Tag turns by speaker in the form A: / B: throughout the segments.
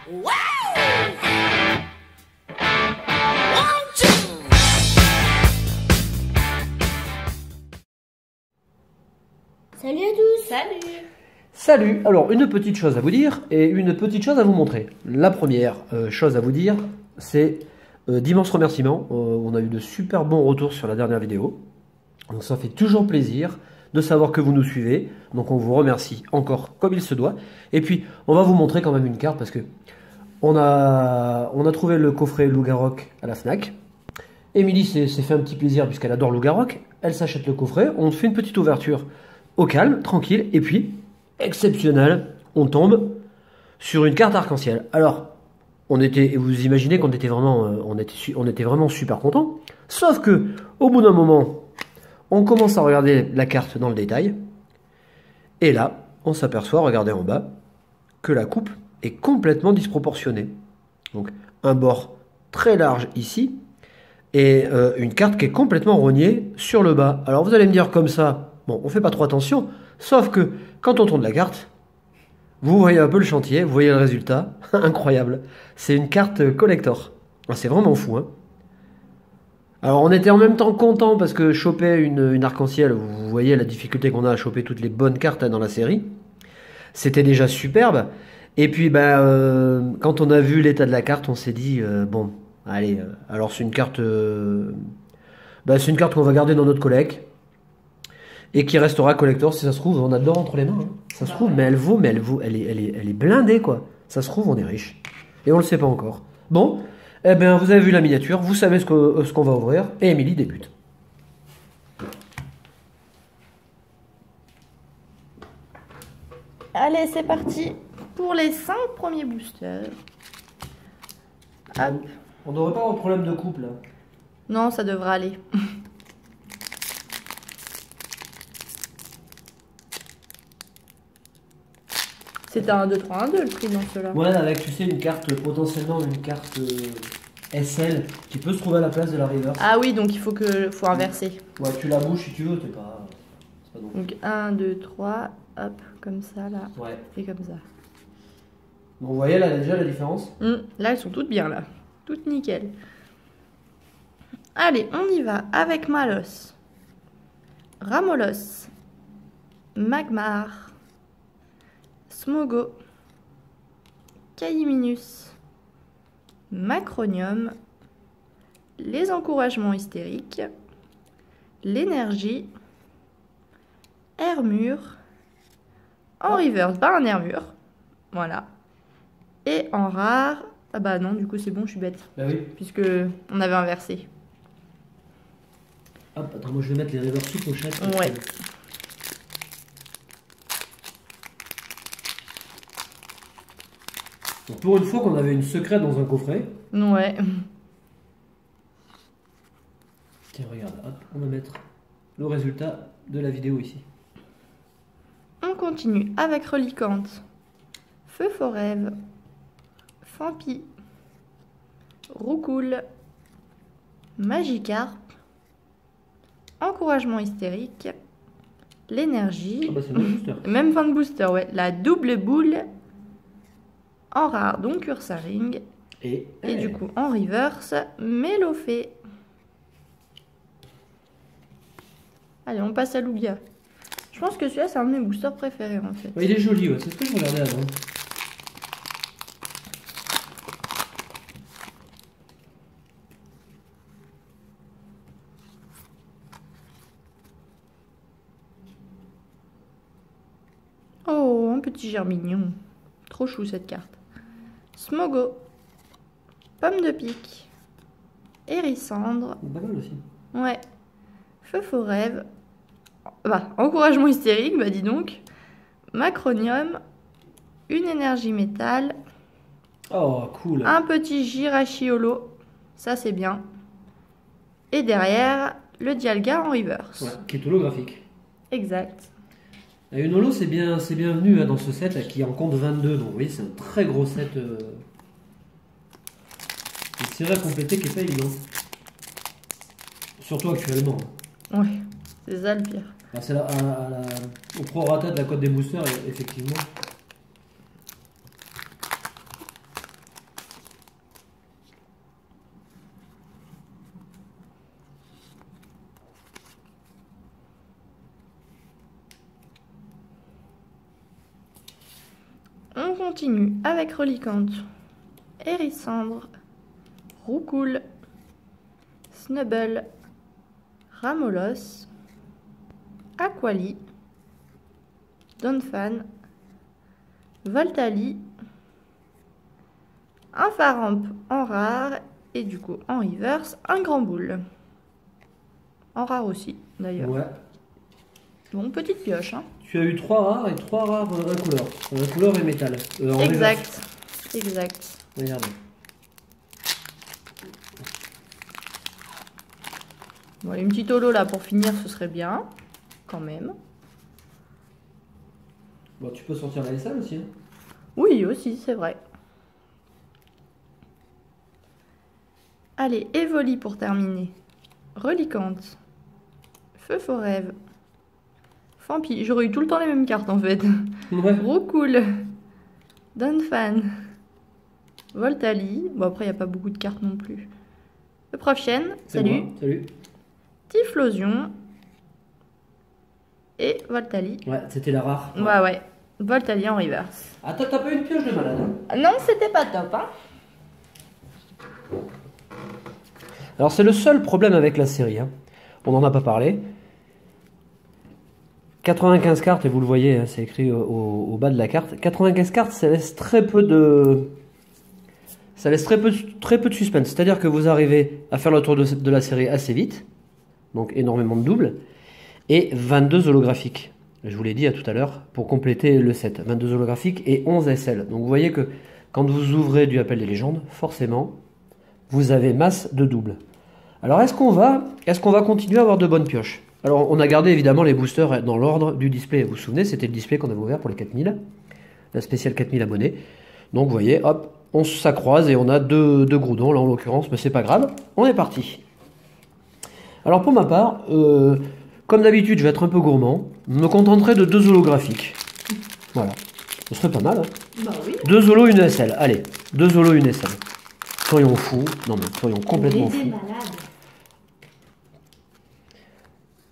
A: Salut à tous.
B: Salut.
C: Salut. Alors, une petite chose à vous dire et une petite chose à vous montrer. La première chose à vous dire, c'est d'immenses remerciements. On a eu de super bons retours sur la dernière vidéo. Donc ça fait toujours plaisir de savoir que vous nous suivez. Donc on vous remercie encore comme il se doit. Et puis, on va vous montrer quand même une carte parce que on a trouvé le coffret Loup-Garok à la Fnac. Émilie s'est fait un petit plaisir puisqu'elle adore Loup-Garok. Elle s'achète le coffret. On fait une petite ouverture au calme, tranquille. Et puis, exceptionnel, on tombe sur une carte arc-en-ciel. Alors, vous imaginez qu'on était vraiment, on était vraiment super content. Sauf que, au bout d'un moment, on commence à regarder la carte dans le détail. Et là, on s'aperçoit, regardez en bas, que la coupe est complètement disproportionnée. Donc, un bord très large ici, et une carte qui est complètement rognée sur le bas. Alors, vous allez me dire comme ça, bon, on fait pas trop attention, sauf que quand on tourne la carte, vous voyez un peu le chantier, vous voyez le résultat, incroyable. C'est une carte collector. C'est vraiment fou, hein. Alors on était en même temps content parce que choper une arc-en-ciel, vous voyez la difficulté qu'on a à choper toutes les bonnes cartes dans la série. C'était déjà superbe. Et puis quand on a vu l'état de la carte, on s'est dit bon, allez, alors c'est une carte qu'on va garder dans notre collecte et qui restera collector si ça se trouve, on a de l'or entre les mains, hein. Ça se trouve, mais elle est blindée quoi. Ça se trouve, on est riche. Et on le sait pas encore. Bon, eh bien vous avez vu la miniature, vous savez ce qu'on va ouvrir, et Émilie débute.
B: Allez, c'est parti pour les 5 premiers boosters. Hop.
C: On devrait pas avoir de problème de coupe là.
B: Non, ça devrait aller. C'était un 2, 3, 1, 2 le prix dans ceux-là.
C: Ouais, avec tu sais une carte, potentiellement une carte SL qui peut se trouver à la place de la Reverse.
B: Ah oui, donc il faut inverser.
C: Ouais, tu la bouges si tu veux, c'est pas
B: donc 1, 2, 3, hop, comme ça là.
C: Ouais.
B: Et comme ça.
C: Bon, vous voyez là déjà la différence.
B: Là, elles sont toutes bien là. Toutes nickel. Allez, on y va avec Malos, Ramolos, Magmar, Smogo, Caïminus, Macronium, les encouragements hystériques, l'énergie, Hermure, en reverse, un Hermure, voilà, et en rare, ah bah non, du coup c'est bon, je suis bête,
C: Bah oui.
B: puisque on avait inversé.
C: Hop, attends, moi je vais mettre les reverses pochettes.
B: Ouais.
C: Donc pour une fois qu'on avait une secrète dans un coffret.
B: Ouais.
C: Tiens, regarde, hop, on va mettre le résultat de la vidéo ici.
B: On continue avec Relicante, Feu Forève, Fampi, Roucoule, Magikarp, Encouragement hystérique, l'énergie,
C: Ah bah c'est le même booster.
B: même fin de booster, ouais, la double boule, en rare, donc Ursaring, et du coup en reverse, Mélofée. Allez, on passe à Lugia. Je pense que celui-là, c'est un de mes boosters préférés en fait.
C: Ouais, il est joli, ouais, c'est ce que je regardais avant.
B: Oh, un petit germignon. Trop chou cette carte. Smogo, Pomme de pique, Hérissandre,
C: Pas mal aussi.
B: ouais, Feu Forève, bah, encouragement hystérique, bah dis donc, Macronium, une énergie métal,
C: Oh, cool.
B: un petit Girachiolo, ça c'est bien, et derrière, le Dialga en reverse.
C: Ouais, qui est holographique.
B: Exact.
C: Et une holo, c'est bienvenu hein, dans ce set là, qui en compte 22. Donc, vous voyez, c'est un très gros set. Une série à compléter qui n'est pas évident. Surtout actuellement.
B: Ouais, c'est ça le pire.
C: Ah, c'est au prorata de la cote des boosters, effectivement.
B: continue avec Reliquante, Hérissandre, Roucoule, Snubble, Ramolos, Aquali, Donphan, Voltali, un Faramp en rare et du coup en reverse, un Grand Boule. En rare aussi d'ailleurs.
C: Ouais.
B: Bon, petite pioche. Hein.
C: Tu as eu 3 rares et 3 rares incolores. Incolore et métal. En
B: Exact. Exact.
C: Regardez.
B: Bon, une petite holo là pour finir, ce serait bien. Quand même.
C: Bon, tu peux sortir la SL aussi. Hein.
B: Oui, aussi, c'est vrai. Allez, Evoli pour terminer. Reliquante. Feu Forêve. Fampi. J'aurais eu tout le temps les mêmes cartes en fait.
C: Ouais.
B: Roucoule. Donphan. Voltali. Bon, après, il n'y a pas beaucoup de cartes non plus. Le Prochaine. Salut.
C: Moi. Salut.
B: Typhlosion. Et Voltali.
C: Ouais, c'était la rare.
B: Ouais. Voltali en reverse.
C: Attends, t'as pas eu une pioche de malade. Hein.
B: Non, c'était pas top, hein.
C: Alors, c'est le seul problème avec la série. Hein. On n'en a pas parlé. 95 cartes, et vous le voyez, hein, c'est écrit au bas de la carte. 95 cartes, ça laisse très peu de... Ça laisse très peu de suspense. C'est-à-dire que vous arrivez à faire le tour de la série assez vite. Donc, énormément de doubles. Et 22 holographiques. Je vous l'ai dit à tout à l'heure, pour compléter le set. 22 holographiques et 11 SL. Donc, vous voyez que quand vous ouvrez du Appel des légendes, forcément, vous avez masse de doubles. Alors, est-ce qu'on va continuer à avoir de bonnes pioches? Alors, on a gardé évidemment les boosters dans l'ordre du display. Vous vous souvenez, c'était le display qu'on avait ouvert pour les 4000, la spéciale 4000 abonnés. Donc, vous voyez, hop, on s'accroise et on a deux Groudons, là en l'occurrence, mais c'est pas grave, on est parti. Alors, pour ma part, comme d'habitude, je vais être un peu gourmand. Je me contenterai de 2 holographiques. Voilà, ce serait pas mal. Hein.
B: Bah oui.
C: 2 holos, une SL. Allez, 2 holos, une SL. Soyons fous. Non, mais soyons complètement fous.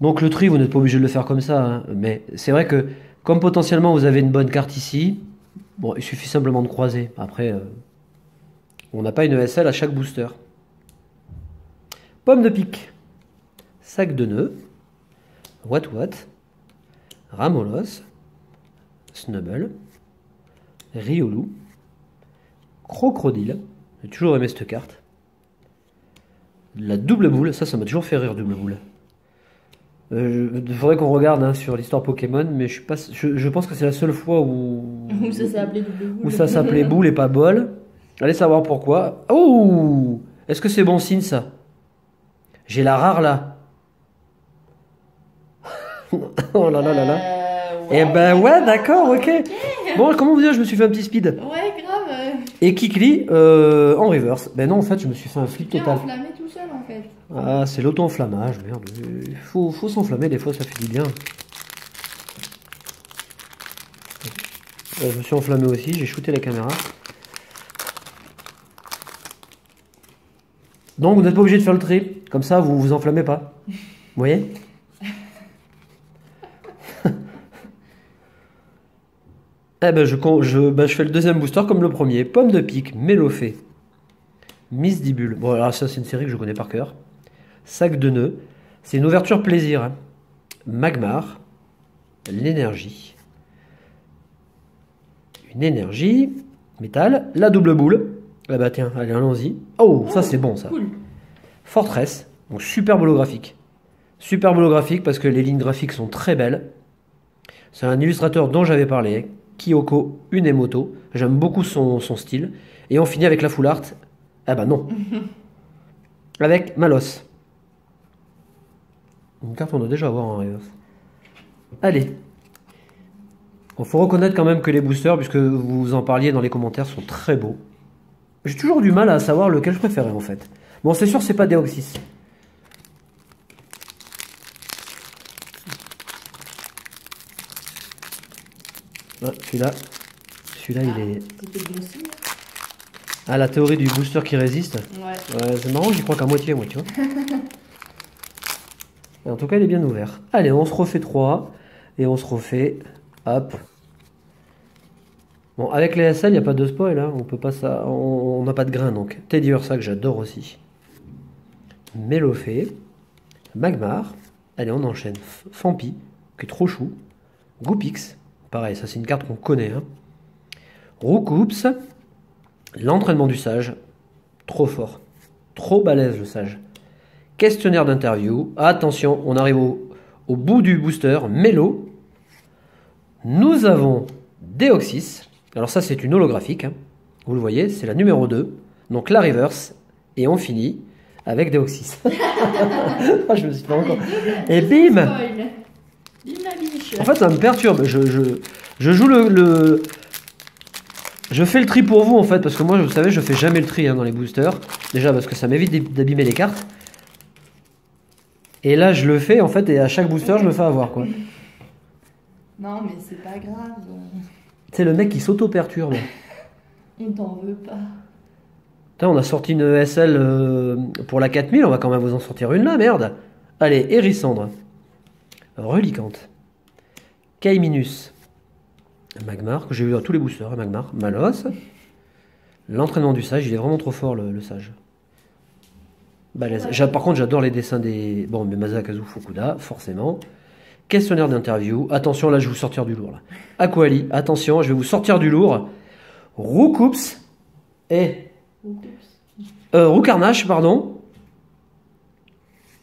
C: Donc le tri, vous n'êtes pas obligé de le faire comme ça, hein, mais c'est vrai que comme potentiellement vous avez une bonne carte ici, bon, il suffit simplement de croiser. Après, on n'a pas une ESL à chaque booster. Pomme de pique, sac de nœuds, What, Ramolos, Snubble, Riolu, Crocodile, j'ai toujours aimé cette carte. La double boule, ça m'a toujours fait rire, double boule. Il faudrait qu'on regarde hein, sur l'histoire Pokémon, mais je pense que c'est la seule fois où
B: ça s'est appelé double boule.
C: Où ça s'appelait boule et pas bol. Allez savoir pourquoi. Oh, est-ce que c'est bon signe ça? J'ai la rare là. Oh là là là là.
B: Ouais,
C: eh ben ouais, d'accord, ok. Bon, comment vous dire, je me suis fait un petit speed.
B: Ouais, grave.
C: Et Kikli en reverse. Ben non, en fait, je me suis fait un flip total.
B: Enflammé tout seul en fait.
C: Ah, c'est l'auto-enflammage, merde. Faut s'enflammer, des fois ça fait du bien. Je me suis enflammé aussi, j'ai shooté la caméra. Donc vous n'êtes pas obligé de faire le tri, comme ça vous vous enflammez pas. Vous voyez? Eh ben je fais le deuxième booster comme le premier. Pomme de pique, Mélofée, Misdibule. Bon alors ça c'est une série que je connais par cœur. Sac de nœuds, c'est une ouverture plaisir. Hein. Magmar, l'énergie. Une énergie, métal, la double boule. Ah bah tiens, allez, allons-y. Oh, ça c'est bon ça.
B: Cool.
C: Fortress, donc superbe holographique. Superbe holographique parce que les lignes graphiques sont très belles. C'est un illustrateur dont j'avais parlé, Kyoko Unemoto. J'aime beaucoup son style. Et on finit avec la full art. Ah bah non. Avec Malos. Une carte on doit déjà avoir en reverse. Allez. Il faut reconnaître quand même que les boosters, puisque vous en parliez dans les commentaires, sont très beaux. J'ai toujours du mal à savoir lequel je préférais en fait. Bon, c'est sûr, c'est pas Deoxys. Ah, celui-là, il est... Ah, la théorie du booster qui résiste. Ouais, c'est marrant, j'y crois qu'à moitié, moi, tu vois. Et en tout cas, il est bien ouvert. Allez, on se refait 3. Et on se refait... Hop. Bon, avec les SL, il n'y a pas de spoil, hein. On peut pas ça, on n'a pas de grain, donc. Teddy Ursa, que j'adore aussi. Mélofée. Magmar. Allez, on enchaîne. Fampi, qui est trop chou. Goopix. Pareil, ça c'est une carte qu'on connaît, hein. Roucoups. L'entraînement du sage. Trop fort. Trop balèze, le sage. Questionnaire d'interview. Attention, on arrive au bout du booster. Mélo. Nous avons Deoxys. Alors ça, c'est une holographique. Hein. Vous le voyez, c'est la numéro 2. Donc la reverse. Et on finit avec Deoxys. Je me suis pas encore... Et bim. En fait, ça me perturbe. Je joue Je fais le tri pour vous, en fait. Parce que moi, vous savez, je fais jamais le tri dans les boosters. Déjà, parce que ça m'évite d'abîmer les cartes. Et là, je le fais, en fait. Et à chaque booster, je me fais avoir, quoi.
B: Non, mais c'est pas grave.
C: C'est le mec qui s'auto-perturbe.
B: On t'en veut pas.
C: Putain, on a sorti une SL pour la 4000, on va quand même vous en sortir une là, merde. Allez, Hérissandre. Relicante. Kaiminus. Magmar, que j'ai eu dans tous les boosters, hein, Magmar. Malos. L'entraînement du sage, il est vraiment trop fort, le sage. Balèze. Par contre, j'adore les dessins des... Bon, mais Masakazu Fukuda, forcément. Questionnaire d'interview. Attention, là, je vais vous sortir du lourd. Là. Aquali, attention, je vais vous sortir du lourd. Roucoups et... Roucarnache, pardon.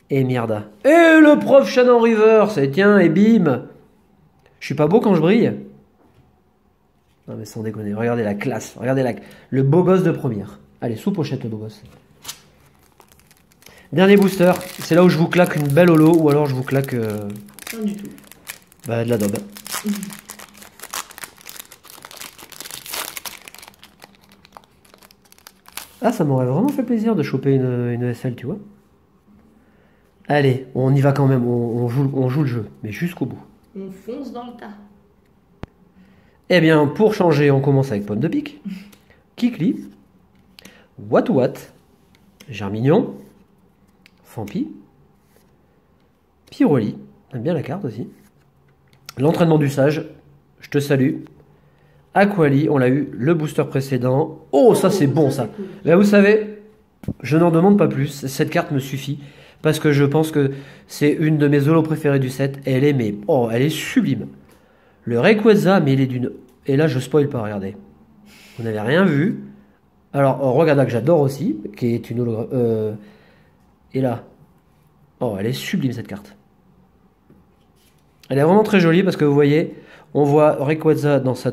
C: Et Mierda. Et le prof Shannon Rivers. Et tiens, et bim. Je suis pas beau quand je brille. Non, mais sans déconner. Regardez la classe. Regardez le beau gosse de première. Allez, sous pochette, le beau gosse. Dernier booster. C'est là où je vous claque une belle holo. Ou alors je vous claque...
B: Pas du tout.
C: Bah, de la daube. Ah, ça m'aurait vraiment fait plaisir de choper une ESL, tu vois. Allez, on y va quand même. On joue le jeu, mais jusqu'au bout.
B: On fonce dans le tas.
C: Eh bien, pour changer, on commence avec Pomme de Pique, Kikli, What, Germignon, Fampi, Pyroli. J'aime bien la carte aussi. L'entraînement du sage, je te salue. Aquali, on l'a eu, le booster précédent. Oh, ça c'est bon ça. Là, vous savez, je n'en demande pas plus. Cette carte me suffit. Parce que je pense que c'est une de mes holos préférées du set. Elle est, mais, oh, elle est sublime. Le Rayquaza, mais il est d'une... Et là, je spoil pas, regardez. Vous n'avez rien vu. Alors, Rogada, que j'adore aussi, qui est une holo... Et là. Oh, elle est sublime cette carte. Elle est vraiment très jolie parce que vous voyez, on voit Rayquaza dans sa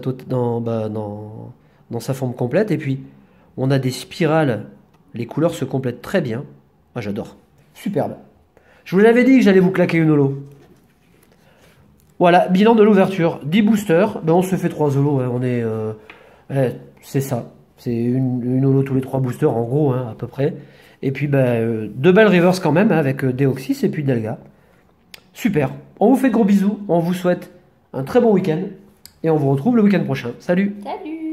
C: forme complète et puis on a des spirales. Les couleurs se complètent très bien. Ah, j'adore. Superbe. Je vous l'avais dit que j'allais vous claquer une holo. Voilà, bilan de l'ouverture. 10 boosters. Ben, on se fait 3 holos. Hein. On est, c'est ça. C'est une holo tous les 3 boosters en gros, hein, à peu près. Et puis, ben, 2 belles reverse quand même, hein, avec Deoxys et puis Delga. Super. On vous fait de gros bisous. On vous souhaite un très bon week-end. Et on vous retrouve le week-end prochain. Salut.
B: Salut.